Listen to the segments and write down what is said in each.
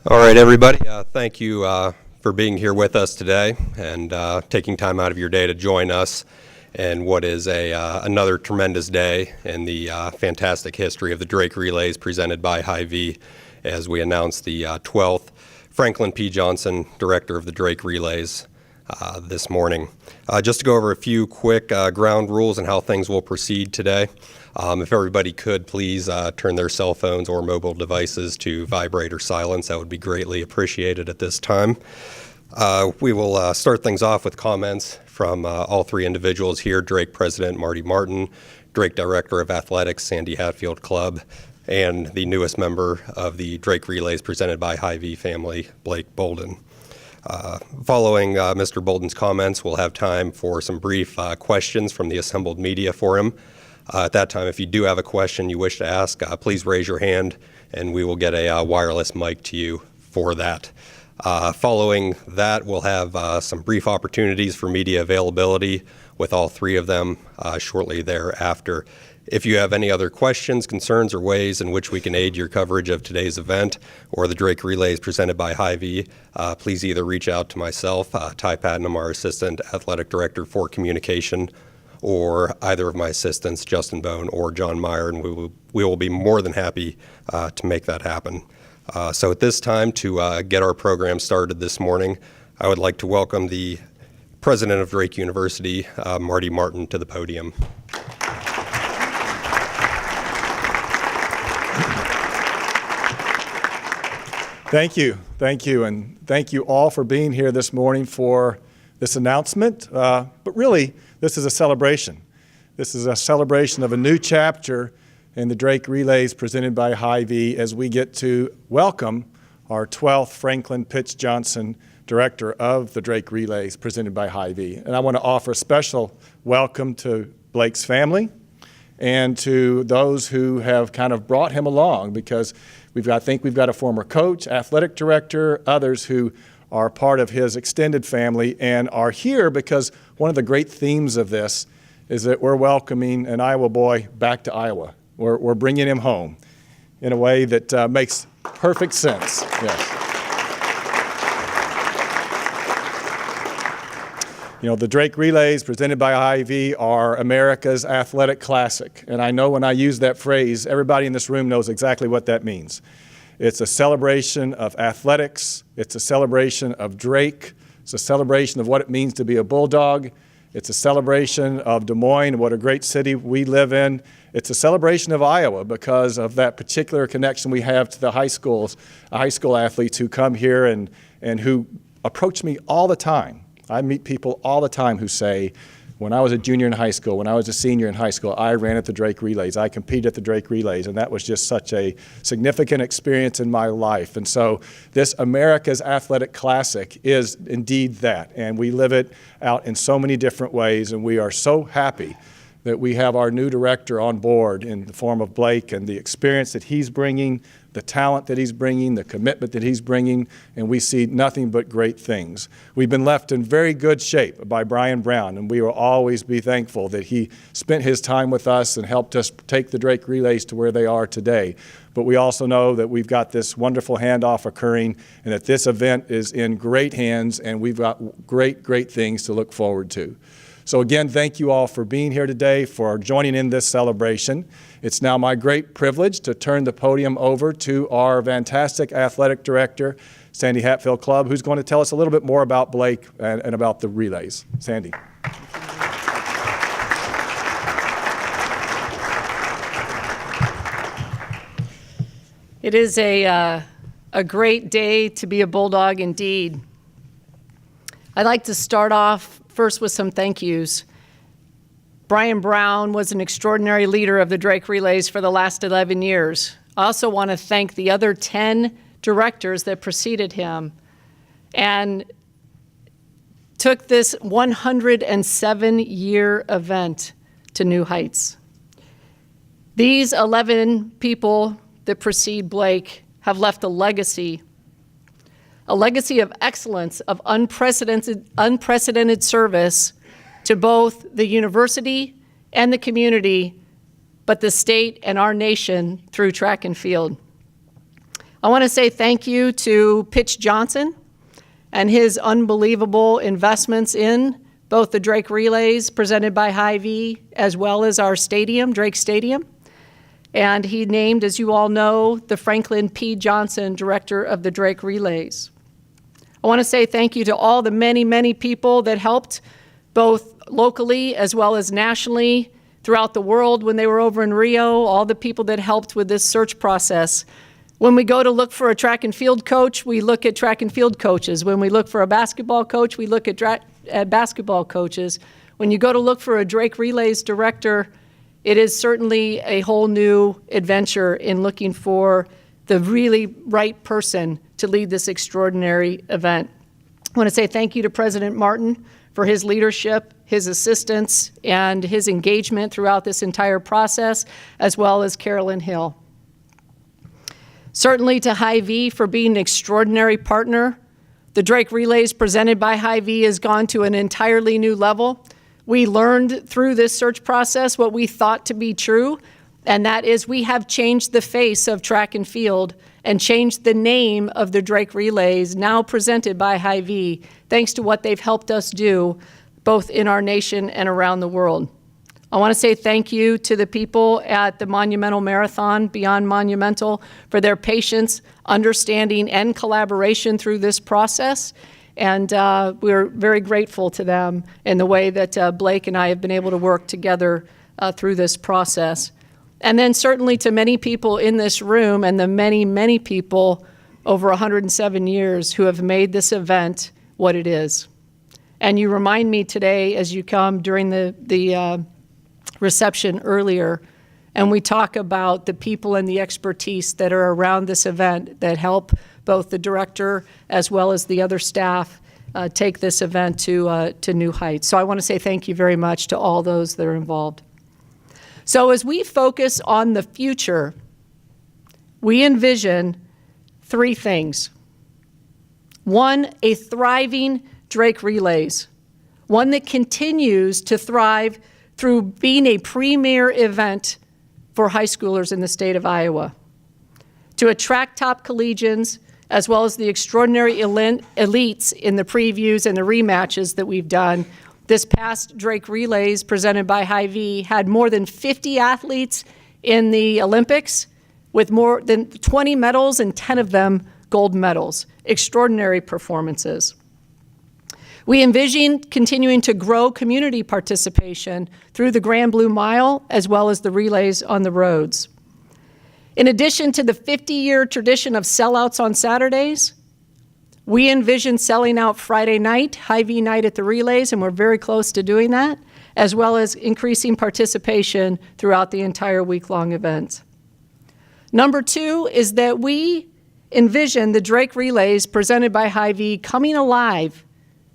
All right, everybody. Thank you for being here with us today and taking time out of your day to join us in what is another tremendous day in the fantastic history of the Drake Relays presented by Hy-Vee as we announce the 12th Franklin P. Johnson Director of the Drake Relays this morning. Just to go over a few quick ground rules and how things will proceed today. If everybody could please turn their cell phones or mobile devices to vibrate or silence, that would be greatly appreciated at this time. We will start things off with comments from all three individuals here: Drake President Marty Martin, Drake Director of Athletics Sandy Hatfield Club, and the newest member of the Drake Relays presented by Hy-Vee family, Blake Boldon. Following Mr. Boldon's comments, we'll have time for some brief questions from the assembled media for him. At that time, if you do have a question you wish to ask, please raise your hand and we will get a wireless mic to you for that. Following that, we'll have some brief opportunities for media availability with all three of them shortly thereafter. If you have any other questions, concerns, or ways in which we can aid your coverage of today's event or the Drake Relays presented by Hy-Vee, please either reach out to myself, Ty Patnam, our Assistant Athletic Director for Communication, or either of my assistants, Justin Bone or John Meyer, and we will be more than happy to make that happen. So at this time, to get our program started this morning, I would like to welcome the President of Drake University, Marty Martin, to the podium. Thank you, and thank you all for being here this morning for this announcement. But really, this is a celebration. This is a celebration of a new chapter in the Drake Relays presented by Hy-Vee as we get to welcome our 12th Franklin Pitts Johnson Director of the Drake Relays presented by Hy-Vee. And I want to offer a special welcome to Blake's family and to those who have kind of brought him along, because I think we've got a former coach, athletic director, others who are part of his extended family and are here because one of the great themes of this is that we're welcoming an Iowa boy back to Iowa. We're bringing him home in a way that makes perfect sense. Yes. You know, the Drake Relays presented by Hy-Vee are America's athletic classic. And I know when I use that phrase, everybody in this room knows exactly what that means. It's a celebration of athletics. It's a celebration of Drake. It's a celebration of what it means to be a Bulldog. It's a celebration of Des Moines, what a great city we live in. It's a celebration of Iowa because of that particular connection we have to the high school athletes who come here and who approach me all the time. I meet people all the time who say, when I was a junior in high school, when I was a senior in high school, I ran at the Drake Relays. I competed at the Drake Relays, and that was just such a significant experience in my life. And so this America's Athletic Classic is indeed that, and we live it out in so many different ways, and we are so happy that we have our new director on board in the form of Blake and the experience that he's bringing, the talent that he's bringing, the commitment that he's bringing, and we see nothing but great things. We've been left in very good shape by Brian Brown, and we will always be thankful that he spent his time with us and helped us take the Drake Relays to where they are today. But we also know that we've got this wonderful handoff occurring and that this event is in great hands, and we've got great things to look forward to. So again, thank you all for being here today, for joining in this celebration. It's now my great privilege to turn the podium over to our fantastic athletic director, Sandy Hatfield Club, who's going to tell us a little bit more about Blake and about the relays. Sandy. It is a great day to be a Bulldog indeed. I'd like to start off first with some thank yous. Brian Brown was an extraordinary leader of the Drake Relays for the last 11 years. I also want to thank the other 10 directors that preceded him and took this 107-year event to new heights. These 11 people that precede Blake have left a legacy of excellence, of unprecedented service to both the university and the community, but the state and our nation through track and field. I want to say thank you to Pitch Johnson and his unbelievable investments in both the Drake Relays presented by Hy-Vee as well as our stadium, Drake Stadium. And he named, as you all know, the Franklin P. Johnson Director of the Drake Relays. I want to say thank you to all the many, many people that helped both locally as well as nationally throughout the world when they were over in Rio, all the people that helped with this search process. When we go to look for a track and field coach, we look at track and field coaches. When we look for a basketball coach, we look at basketball coaches. When you go to look for a Drake Relays director, it is certainly a whole new adventure in looking for the really right person to lead this extraordinary event. I want to say thank you to President Martin for his leadership, his assistance, and his engagement throughout this entire process, as well as Carolyn Hill. Certainly to Hy-Vee for being an extraordinary partner. The Drake Relays presented by Hy-Vee has gone to an entirely new level. We learned through this search process what we thought to be true, and that is we have changed the face of track and field and changed the name of the Drake Relays, now presented by Hy-Vee, thanks to what they've helped us do both in our nation and around the world. I want to say thank you to the people at the Monumental Marathon, Beyond Monumental, for their patience, understanding, and collaboration through this process. And we're very grateful to them in the way that Blake and I have been able to work together through this process. And then certainly to many people in this room and the many, many people over 107 years who have made this event what it is. And you remind me today as you come during the reception earlier, and we talk about the people and the expertise that are around this event that help both the director as well as the other staff take this event to new heights. So I want to say thank you very much to all those that are involved. So as we focus on the future, we envision three things. One, a thriving Drake Relays, one that continues to thrive through being a premier event for high schoolers in the state of Iowa, to attract top collegians, as well as the extraordinary elites in the previews and the rematches that we've done. This past Drake Relays presented by Hy-Vee had more than 50 athletes in the Olympics with more than 20 medals and 10 of them gold medals. Extraordinary performances. We envision continuing to grow community participation through the Grand Blue Mile as well as the relays on the roads. In addition to the 50-year tradition of sellouts on Saturdays, we envision selling out Friday night, Hy-Vee night at the relays, and we're very close to doing that, as well as increasing participation throughout the entire week-long event. Number two is that we envision the Drake Relays presented by Hy-Vee coming alive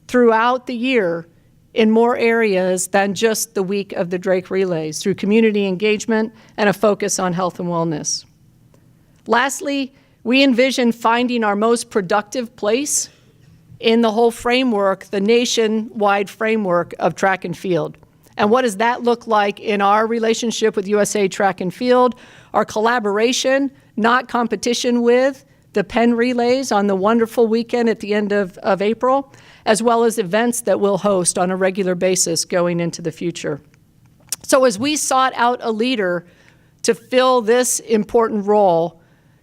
throughout the year in more areas than just the week of the Drake Relays, through community engagement and a focus on health and wellness. Lastly, we envision finding our most productive place in the whole framework, the nationwide framework of track and field. And what does that look like in our relationship with USA Track and Field, our collaboration, not competition with, the Penn Relays on the wonderful weekend at the end of April, as well as events that we'll host on a regular basis going into the future. So as we sought out a leader to fill this important role,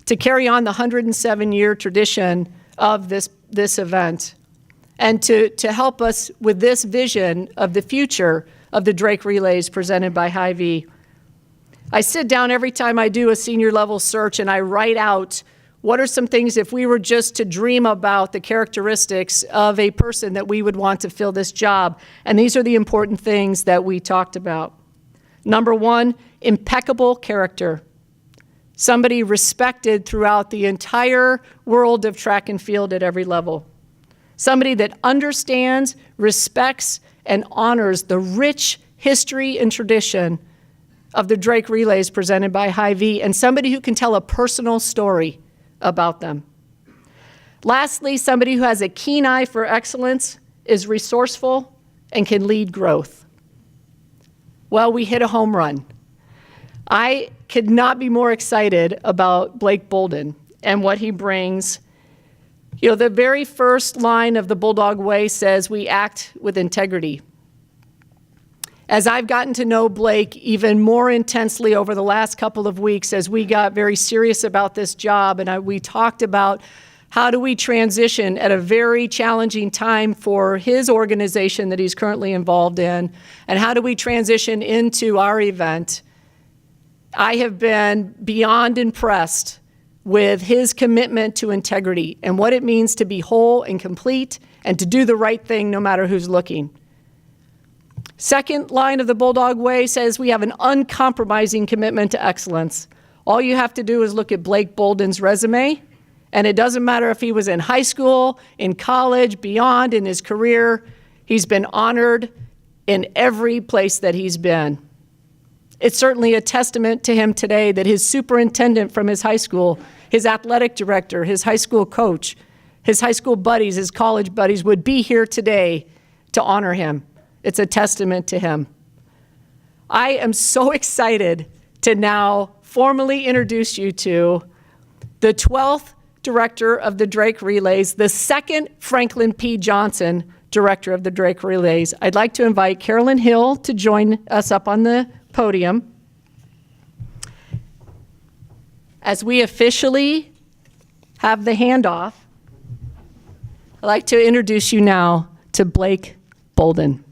to carry on the 107-year tradition of this event, and to help us with this vision of the future of the Drake Relays presented by Hy-Vee, I sit down every time I do a senior level search and I write out what are some things, if we were just to dream about the characteristics of a person that we would want to fill this job? And these are the important things that we talked about. Number one, impeccable character. Somebody respected throughout the entire world of track and field at every level. Somebody that understands, respects, and honors the rich history and tradition of the Drake Relays presented by Hy-Vee, and somebody who can tell a personal story about them. Lastly, somebody who has a keen eye for excellence, is resourceful, and can lead growth. Well, we hit a home run. I could not be more excited about Blake Boldon and what he brings. You know, the very first line of the Bulldog Way says we act with integrity. As I've gotten to know Blake even more intensely over the last couple of weeks, as we got very serious about this job, and we talked about how do we transition at a very challenging time for his organization that he's currently involved in, and how do we transition into our event, I have been beyond impressed with his commitment to integrity and what it means to be whole and complete and to do the right thing no matter who's looking. Second line of the Bulldog Way says we have an uncompromising commitment to excellence. All you have to do is look at Blake Boldon's resume, and it doesn't matter if he was in high school, in college, beyond in his career, he's been honored in every place that he's been. It's certainly a testament to him today that his superintendent from his high school, his athletic director, his high school coach, his high school buddies, his college buddies would be here today to honor him. It's a testament to him. I am so excited to now formally introduce you to the 12th director of the Drake Relays, the second Franklin P. Johnson director of the Drake Relays. I'd like to invite Carolyn Hill to join us up on the podium as we officially have the handoff. I'd like to introduce you now to Blake Boldon.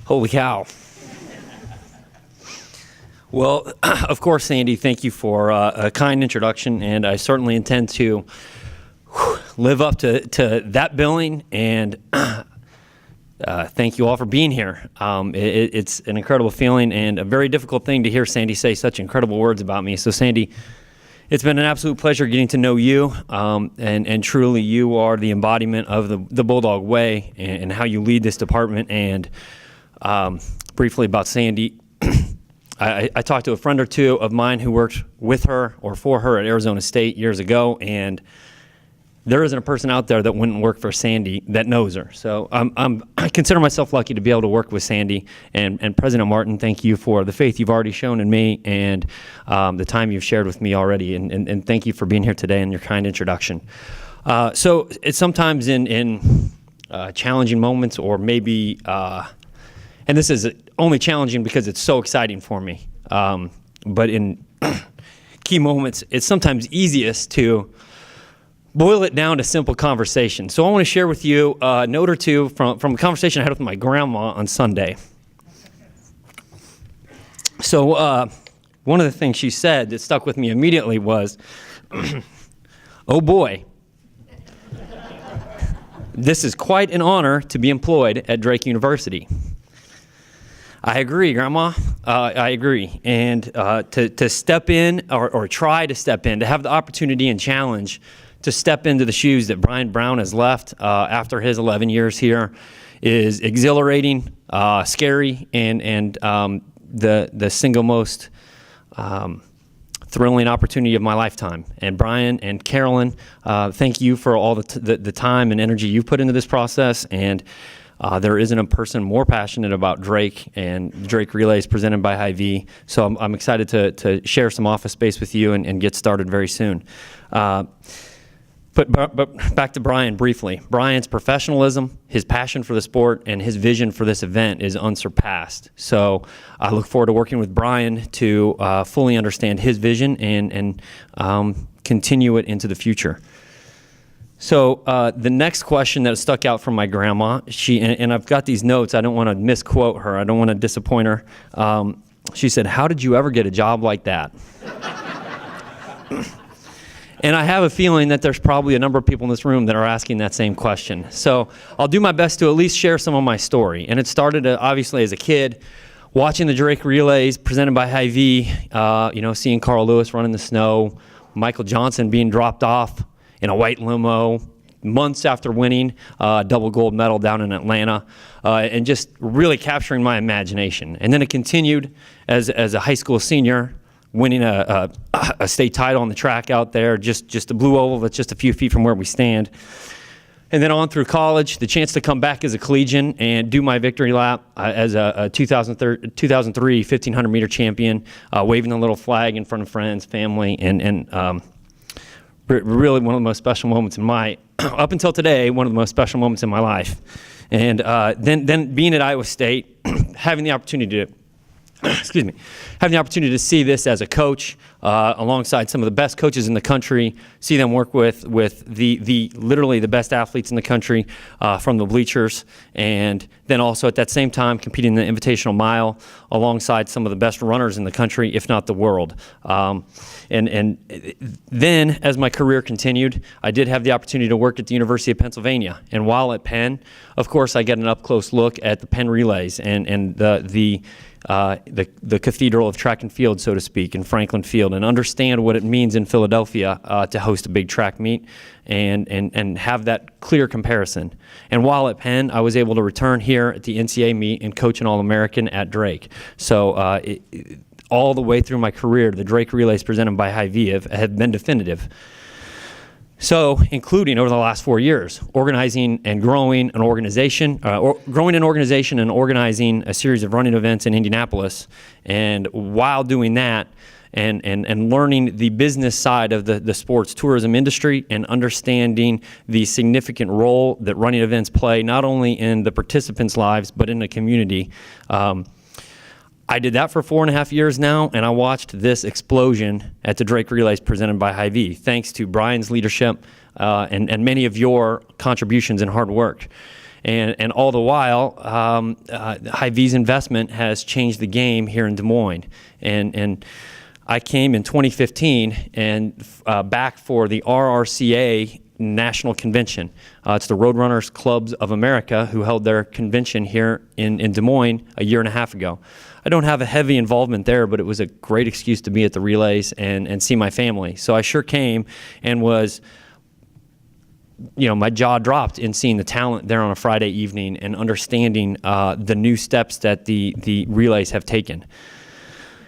Holy cow. Well, of course, Sandy, thank you for a kind introduction, and I certainly intend to live up to that billing, and thank you all for being here. It's an incredible feeling and a very difficult thing to hear Sandy say such incredible words about me. So, Sandy, it's been an absolute pleasure getting to know you, and truly you are the embodiment of the Bulldog Way and how you lead this department. And briefly about Sandy, I talked to a friend or two of mine who worked with her or for her at Arizona State years ago, and there isn't a person out there that wouldn't work for Sandy that knows her. So I consider myself lucky to be able to work with Sandy. And President Martin, thank you for the faith you've already shown in me and the time you've shared with me already. And thank you for being here today and your kind introduction. So it's sometimes in challenging moments, or maybe, and this is only challenging because it's so exciting for me, but in key moments, it's sometimes easiest to boil it down to simple conversation. So I want to share with you a note or two from a conversation I had with my grandma on Sunday. So one of the things she said that stuck with me immediately was, "Oh boy, this is quite an honor to be employed at Drake University." I agree, Grandma. I agree. And to step in, or try to step in, to have the opportunity and challenge to step into the shoes that Brian Brown has left after his 11 years here is exhilarating, scary, and the single most thrilling opportunity of my lifetime. And Brian and Carolyn, thank you for all the time and energy you've put into this process. And there isn't a person more passionate about Drake and Drake Relays presented by Hy-Vee. So I'm excited to share some office space with you and get started very soon. But back to Brian briefly. Brian's professionalism, his passion for the sport, and his vision for this event is unsurpassed. So I look forward to working with Brian to fully understand his vision and continue it into the future. So the next question that stuck out from my grandma, and I've got these notes, I don't want to misquote her, I don't want to disappoint her. She said, "How did you ever get a job like that?" And I have a feeling that there's probably a number of people in this room that are asking that same question. So I'll do my best to at least share some of my story. And it started obviously as a kid watching the Drake relays presented by Hy-Vee, seeing Carl Lewis run in the snow, Michael Johnson being dropped off in a white limo months after winning a double gold medal down in Atlanta, and just really capturing my imagination. And then it continued as a high school senior, winning a state title on the track out there, just a blue oval that's just a few feet from where we stand. And then on through college, the chance to come back as a collegian and do my victory lap as a 2003 1,500-meter champion, waving the little flag in front of friends, family, and really one of the most special moments in my, up until today, one of the most special moments in my life. And then being at Iowa State, having the opportunity to having the opportunity to see this as a coach alongside some of the best coaches in the country, see them work with the literally the best athletes in the country from the bleachers, and then also at that same time competing in the Invitational Mile alongside some of the best runners in the country, if not the world. And then as my career continued, I did have the opportunity to work at the University of Pennsylvania. And while at Penn, of course, I get an up-close look at the Penn relays and the cathedral of track and field, so to speak, in Franklin Field, and understand what it means in Philadelphia to host a big track meet and have that clear comparison. And while at Penn, I was able to return here at the NCAA meet and coach an All-American at Drake. So all the way through my career, the Drake relays presented by Hy-Vee have been definitive. So, including over the last 4 years, organizing and growing an organization, and organizing a series of running events in Indianapolis. And while doing that, and learning the business side of the sports tourism industry and understanding the significant role that running events play, not only in the participants' lives, but in the community. I did that for 4.5 years now, and I watched this explosion at the Drake Relays presented by Hy-Vee, thanks to Brian's leadership and many of your contributions and hard work. And all the while, Hy-Vee's investment has changed the game here in Des Moines. And I came in 2015 and back for the RRCA National Convention. It's the Roadrunners Clubs of America who held their convention here in Des Moines a year and a half ago. I don't have a heavy involvement there, but it was a great excuse to be at the relays and see my family. So I sure came and was, my jaw dropped in seeing the talent there on a Friday evening and understanding the new steps that the relays have taken.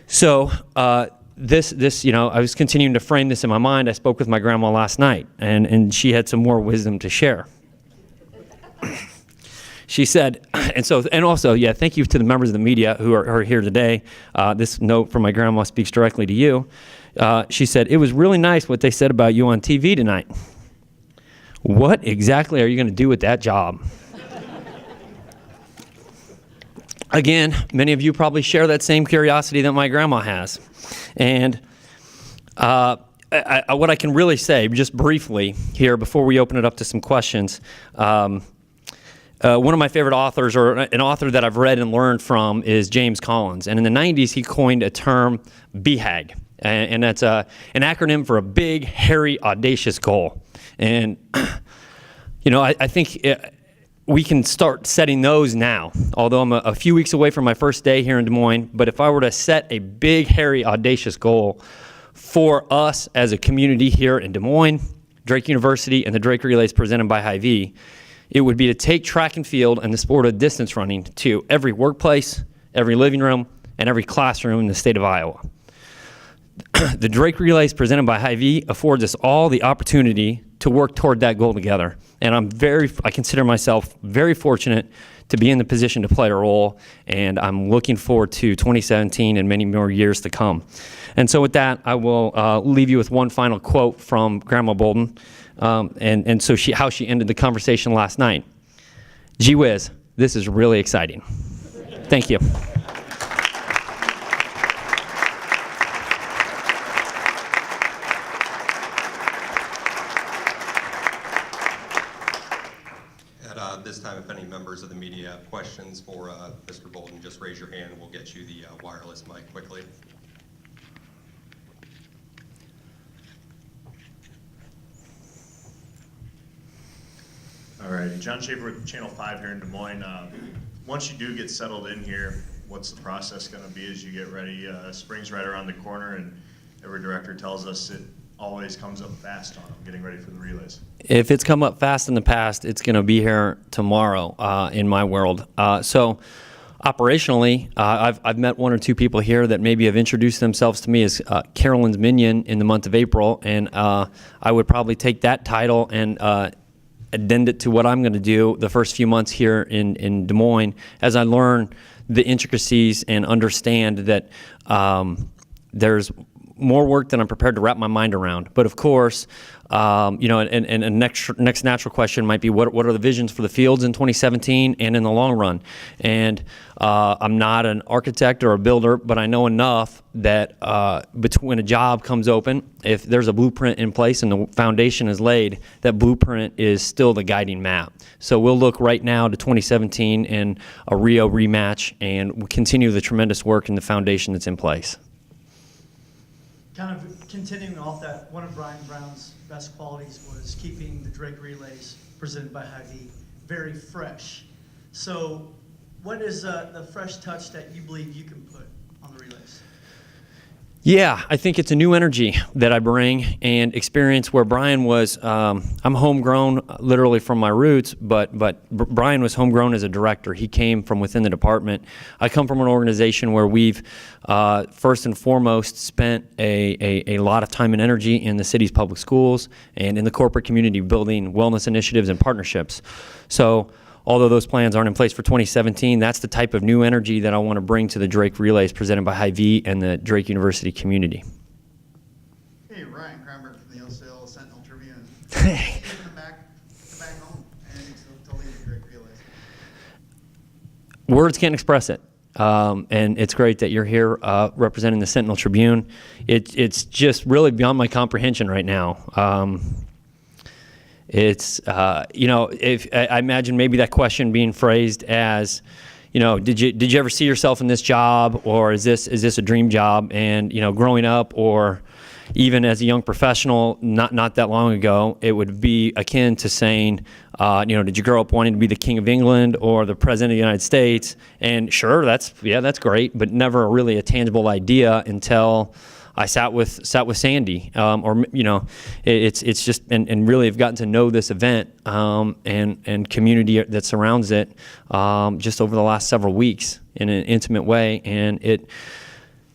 So this, I was continuing to frame this in my mind. I spoke with my grandma last night, and she had some more wisdom to share. She said, and also, thank you to the members of the media who are here today. This note from my grandma speaks directly to you. She said, "It was really nice what they said about you on TV tonight." What exactly are you going to do with that job? Again, many of you probably share that same curiosity that my grandma has. And what I can really say, just briefly here before we open it up to some questions, one of my favorite authors, or an author that I've read and learned from, is James Collins. And in the 90s, he coined a term, BHAG. And that's an acronym for a big, hairy, audacious goal. And, I think we can start setting those now, although I'm a few weeks away from my first day here in Des Moines. But if I were to set a big, hairy, audacious goal for us as a community here in Des Moines, Drake University, and the Drake Relays presented by Hy-Vee, it would be to take track and field and the sport of distance running to every workplace, every living room, and every classroom in the state of Iowa. The Drake Relays presented by Hy-Vee affords us all the opportunity to work toward that goal together. And I consider myself very fortunate to be in the position to play a role, and I'm looking forward to 2017 and many more years to come. And so with that, I will leave you with one final quote from Grandma Boldon, and so how she ended the conversation last night. "Gee whiz, this is really exciting." Thank you. At this time, if any members of the media have questions for Mr. Boldon, just raise your hand and we'll get you the wireless mic quickly. All right, John Schaefer with Channel 5 here in Des Moines. once you do get settled in here, what's the process going to be as you get ready? Spring's right around the corner, and every director tells us it always comes up fast on them, getting ready for the relays. If it's come up fast in the past, it's going to be here tomorrow in my world. So operationally, I've met one or two people here that maybe have introduced themselves to me as Carolyn's minion in the month of April, and I would probably take that title and addend it to what I'm going to do the first few months here in Des Moines as I learn the intricacies and understand that there's more work than I'm prepared to wrap my mind around. But of course, you know, and a next natural question might be, what are the visions for the fields in 2017 and in the long run? And I'm not an architect or a builder, but I know enough that when a job comes open, if there's a blueprint in place and the foundation is laid, that blueprint is still the guiding map. So we'll look right now to 2017 and a Rio rematch, and we'll continue the tremendous work in the foundation that's in place. Kind of continuing off that, one of Brian Brown's best qualities was keeping the Drake relays presented by Hy-Vee very fresh. So what is the fresh touch that you believe you can put on the relays? Yeah, I think it's a new energy that I bring and experience where Brian was, I'm homegrown literally from my roots, but Brian was homegrown as a director. He came from within the department. I come from an organization where we've first and foremost spent a lot of time and energy in the city's public schools and in the corporate community building wellness initiatives and partnerships. So although those plans aren't in place for 2017, that's the type of new energy that I want to bring to the Drake Relays presented by Hy-Vee and the Drake University community. Hey, Ryan Kramberg from the Osceola Sentinel Tribune. Hey. Giving back home and to lead the Drake Relays. Words can't express it. And it's great that you're here representing the Sentinel Tribune. It's just really beyond my comprehension right now. It's, you know, if I imagine maybe that question being phrased as, you know, did you ever see yourself in this job, or is this a dream job? And, you know, growing up or even as a young professional not that long ago, it would be akin to saying, you know, did you grow up wanting to be the King of England or the President of the United States? And sure, that's great, but never really a tangible idea until I sat with Sandy, or you know, it's just and really have gotten to know this event and community that surrounds it just over the last several weeks in an intimate way. And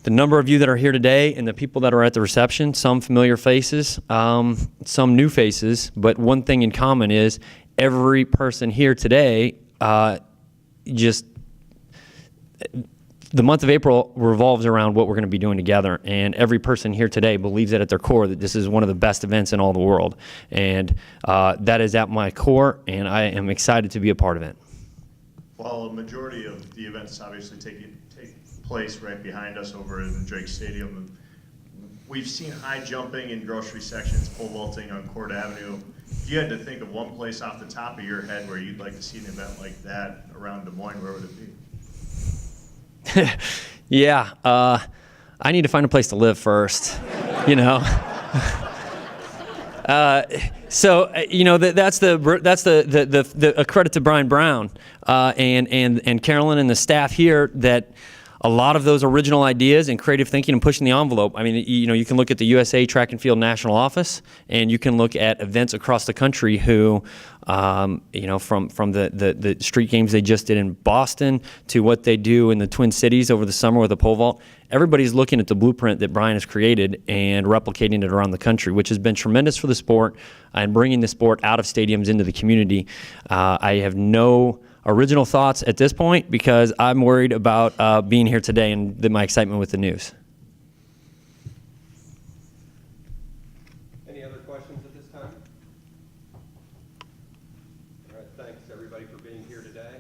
the number of you that are here today and the people that are at the reception, some familiar faces, some new faces, but one thing in common is every person here today the month of April revolves around what we're going to be doing together, and every person here today believes that at their core that this is one of the best events in all the world, and that is at my core, and I am excited to be a part of it. Well, a majority of the events obviously take place right behind us over in Drake Stadium. We've seen high jumping in grocery sections, pole vaulting on Court Avenue. If you had to think of one place off the top of your head where you'd like to see an event like that around Des Moines, where would it be? Yeah, I need to find a place to live first, you know. So you know that's a credit to Brian Brown and Carolyn and the staff here that a lot of those original ideas and creative thinking and pushing the envelope. I mean, you know, you can look at the USA Track and Field National Office, and you can look at events across the country who, you know, from the street games they just did in Boston to what they do in the Twin Cities over the summer with the pole vault. Everybody's looking at the blueprint that Brian has created and replicating it around the country, which has been tremendous for the sport and bringing the sport out of stadiums into the community. I have no original thoughts at this point because I'm worried about being here today and my excitement with the news. Any other questions at this time? All right, thanks everybody for being here today.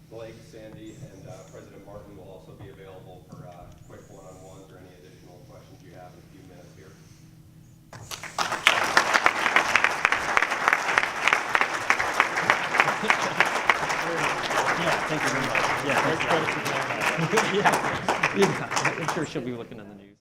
Blake, Sandy, and President Martin will also be available for quick one-on-ones or any additional questions you have in a few minutes here. Yeah, thank you very much. Yeah, thank you. Yeah, I'm sure she'll be looking in the news.